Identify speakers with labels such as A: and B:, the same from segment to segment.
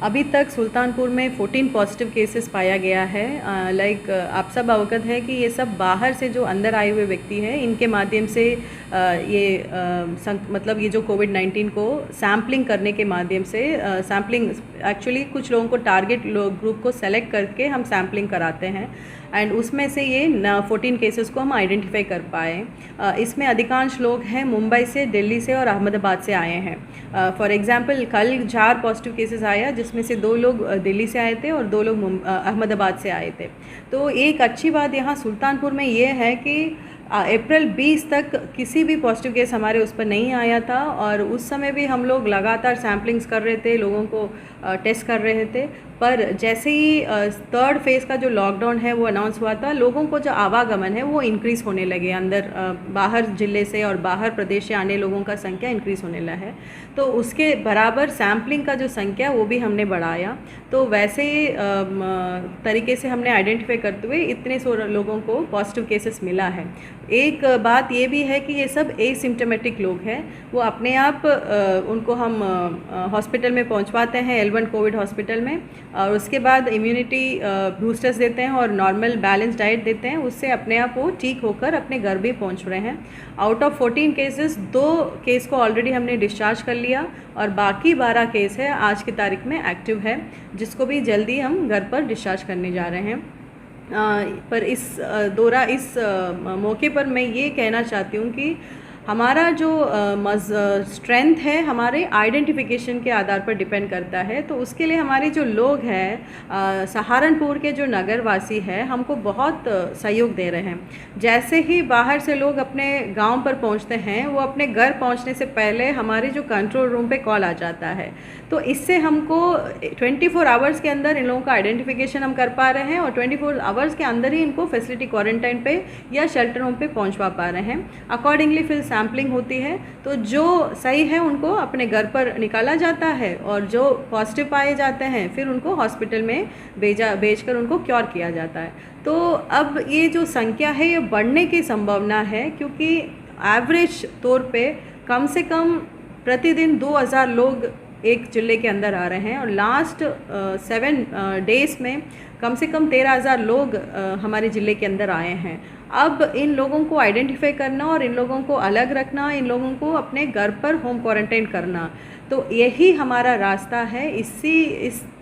A: अभी तक सुल्तानपुर में 14 पॉजिटिव केसेस पाया गया है। आप सब अवगत है कि ये सब बाहर से जो अंदर आए हुए व्यक्ति हैं, इनके माध्यम से मतलब ये जो कोविड-19 को सैम्पलिंग करने के माध्यम से सैम्पलिंग एक्चुअली कुछ लोगों को टारगेट ग्रुप को सेलेक्ट करके हम सैम्पलिंग कराते हैं एंड उसमें से ये 14 केसेस को हम आइडेंटिफाई कर पाए। इसमें अधिकांश लोग हैं मुंबई से, दिल्ली से और अहमदाबाद से आए हैं। फॉर एग्जांपल कल 4 पॉजिटिव केसेस आया, जिसमें से 2 लोग दिल्ली से आए थे और 2 लोग अहमदाबाद से आए थे। तो एक अच्छी बात यहाँ सुल्तानपुर में ये है कि अप्रैल 20 तक किसी भी पॉजिटिव केस हमारे उस पर नहीं आया था और उस समय भी हम लोग लगातार सैम्पलिंग्स कर रहे थे, लोगों को टेस्ट कर रहे थे। पर जैसे ही 3rd फेज़ का जो लॉकडाउन है वो अनाउंस हुआ था, लोगों को जो आवागमन है वो इंक्रीज़ होने लगे, अंदर बाहर ज़िले से और बाहर प्रदेश से आने लोगों का संख्या इंक्रीज़ होने लगा है। तो उसके बराबर सैम्पलिंग का जो संख्या वो भी हमने बढ़ाया। तो वैसे तरीके से हमने आइडेंटिफाई करते हुए इतने लोगों को पॉजिटिव केसेस मिला है। एक बात ये भी है कि ये सब एसिम्प्टोमेटिक लोग हैं, वो अपने आप उनको हम हॉस्पिटल में पहुंचवाते हैं, L1 कोविड हॉस्पिटल में, और उसके बाद इम्यूनिटी बूस्टर्स देते हैं और नॉर्मल बैलेंस डाइट देते हैं। उससे अपने आप वो ठीक होकर अपने घर भी पहुंच रहे हैं। आउट ऑफ 14 केसेस 2 केस को ऑलरेडी हमने डिस्चार्ज कर लिया और बाकी 12 केस है आज की तारीख में एक्टिव है, जिसको भी जल्दी हम घर पर डिस्चार्ज करने जा रहे हैं। पर इस मौके पर मैं ये कहना चाहती हूँ कि हमारा जो स्ट्रेंथ है हमारे आइडेंटिफिकेशन के आधार पर डिपेंड करता है। तो उसके लिए हमारे जो लोग हैं, सहारनपुर के जो नगरवासी हैं, हमको बहुत सहयोग दे रहे हैं। जैसे ही बाहर से लोग अपने गांव पर पहुंचते हैं, वो अपने घर पहुंचने से पहले हमारे जो कंट्रोल रूम पे कॉल आ जाता है। तो इससे हमको 24 आवर्स के अंदर इन लोगों का आइडेंटिफिकेशन हम कर पा रहे हैं और 24 आवर्स के अंदर ही इनको फैसिलिटी क्वारंटाइन पे या शेल्टर होम पे पहुंचवा पा रहे हैं। अकॉर्डिंगली फिर सैम्पलिंग होती है, तो जो सही है उनको अपने घर पर निकाला जाता है और जो पॉजिटिव पाए जाते हैं फिर उनको हॉस्पिटल में भेजकर उनको क्योर किया जाता है। तो अब ये जो संख्या है ये बढ़ने की संभावना है, क्योंकि एवरेज तौर पे कम से कम प्रतिदिन 2000 लोग एक ज़िले के अंदर आ रहे हैं और लास्ट 7 डेज़ में कम से कम 13,000 लोग हमारे ज़िले के अंदर आए हैं। अब इन लोगों को आइडेंटिफाई करना और इन लोगों को अलग रखना, इन लोगों को अपने घर पर होम क्वारंटाइन करना, तो यही हमारा रास्ता है। इस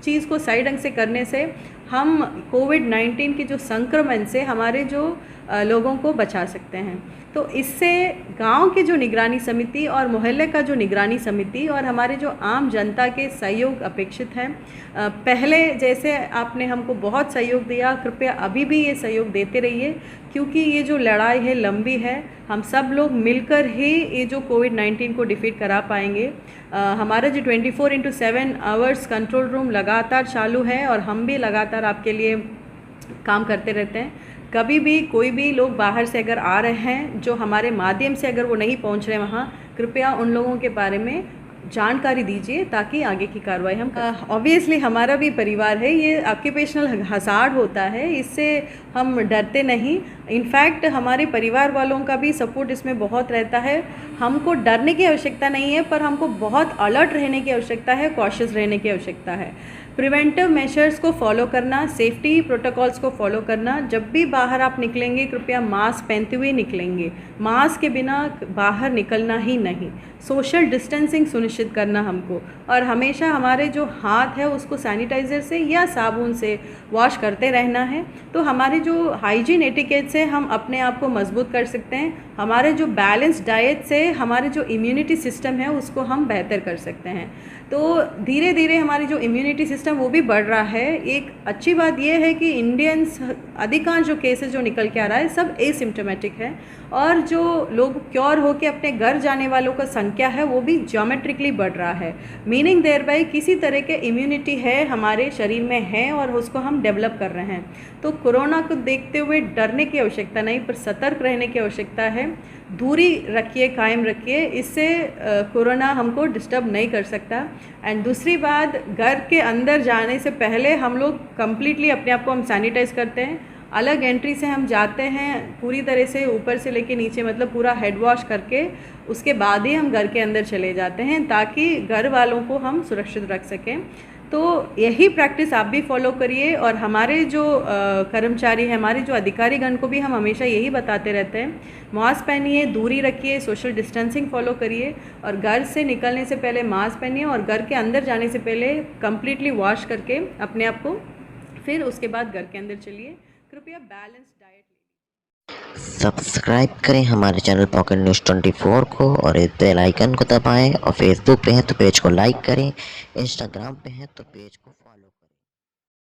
A: चीज़ को सही ढंग से करने से हम कोविड-19 के जो संक्रमण से हमारे जो लोगों को बचा सकते हैं। तो इससे गांव की जो निगरानी समिति और मोहल्ले का जो निगरानी समिति और हमारे जो आम जनता के सहयोग अपेक्षित है। पहले जैसे आपने हमको बहुत सहयोग दिया, कृपया अभी भी ये सहयोग देते रहिए, क्योंकि ये जो लड़ाई है लंबी है। हम सब लोग मिलकर ही ये जो कोविड-19 को डिफीट करा पाएंगे। हमारा जो 24/7 आवर्स कंट्रोल रूम लगातार चालू है और हम भी लगातार आपके लिए काम करते रहते हैं। कभी भी कोई भी लोग बाहर से अगर आ रहे हैं, जो हमारे माध्यम से अगर वो नहीं पहुंच रहे वहाँ, कृपया उन लोगों के बारे में जानकारी दीजिए ताकि आगे की कार्रवाई हम ऑब्वियसली हमारा भी परिवार है, ये ऑक्यूपेशनल हज़ार्ड होता है, इससे हम डरते नहीं। इनफैक्ट हमारे परिवार वालों का भी सपोर्ट इसमें बहुत रहता है। हमको डरने की आवश्यकता नहीं है, पर हमको बहुत अलर्ट रहने की आवश्यकता है, कॉशियस रहने की आवश्यकता है। प्रिवेंटिव मेजर्स को फॉलो करना, सेफ्टी प्रोटोकॉल्स को फॉलो करना। जब भी बाहर आप निकलेंगे कृपया मास्क पहनते हुए निकलेंगे, मास्क के बिना बाहर निकलना ही नहीं। सोशल डिस्टेंसिंग सुनिश्चित करना हमको, और हमेशा हमारे जो हाथ है उसको सैनिटाइज़र से या साबुन से वॉश करते रहना है। तो हमारे जो हाइजीन एटिकेट से हम अपने आप को मजबूत कर सकते हैं। हमारे जो बैलेंस डाइट से हमारे जो इम्यूनिटी सिस्टम है उसको हम बेहतर कर सकते हैं। तो धीरे धीरे हमारी जो इम्यूनिटी सिस्टम वो भी बढ़ रहा है। एक अच्छी बात यह है कि इंडियंस अधिकांश जो केसेस जो निकल के आ रहा है सब एसिम्प्टोमेटिक है, और जो लोग क्योर होकर अपने घर जाने वालों का संख्या है वो भी ज्योमेट्रिकली बढ़ रहा है। मीनिंग देयर बाय किसी तरह के इम्यूनिटी है हमारे शरीर में है और उसको हम डेवलप कर रहे हैं। तो कोरोना को देखते हुए डरने की आवश्यकता नहीं, पर सतर्क रहने की आवश्यकता है। दूरी रखिए, कायम रखिए, इससे कोरोना हमको डिस्टर्ब नहीं कर सकता। एंड दूसरी बात, घर के अंदर जाने से पहले हम लोग कम्प्लीटली अपने आप को हम सैनिटाइज़ करते हैं। अलग एंट्री से हम जाते हैं पूरी तरह से ऊपर से लेके नीचे, मतलब पूरा हेड वॉश करके उसके बाद ही हम घर के अंदर चले जाते हैं, ताकि घर वालों को हम सुरक्षित रख सकें। तो यही प्रैक्टिस आप भी फॉलो करिए। और हमारे जो कर्मचारी हैं, हमारे जो अधिकारीगण को भी हम हमेशा यही बताते रहते हैं, मास्क पहनिए, दूरी रखिए, सोशल डिस्टेंसिंग फॉलो करिए, और घर से निकलने से पहले मास्क पहनिए, और घर के अंदर जाने से पहले कम्प्लीटली वॉश करके अपने आप को, फिर उसके बाद घर के अंदर चलिए। कृपया बैलेंस डाइट।
B: सब्सक्राइब करें हमारे चैनल पॉकेट न्यूज़ 24 को और इस बेल आइकन को दबाएं, और फेसबुक पे हैं तो पेज को लाइक करें, इंस्टाग्राम पे हैं तो पेज को फॉलो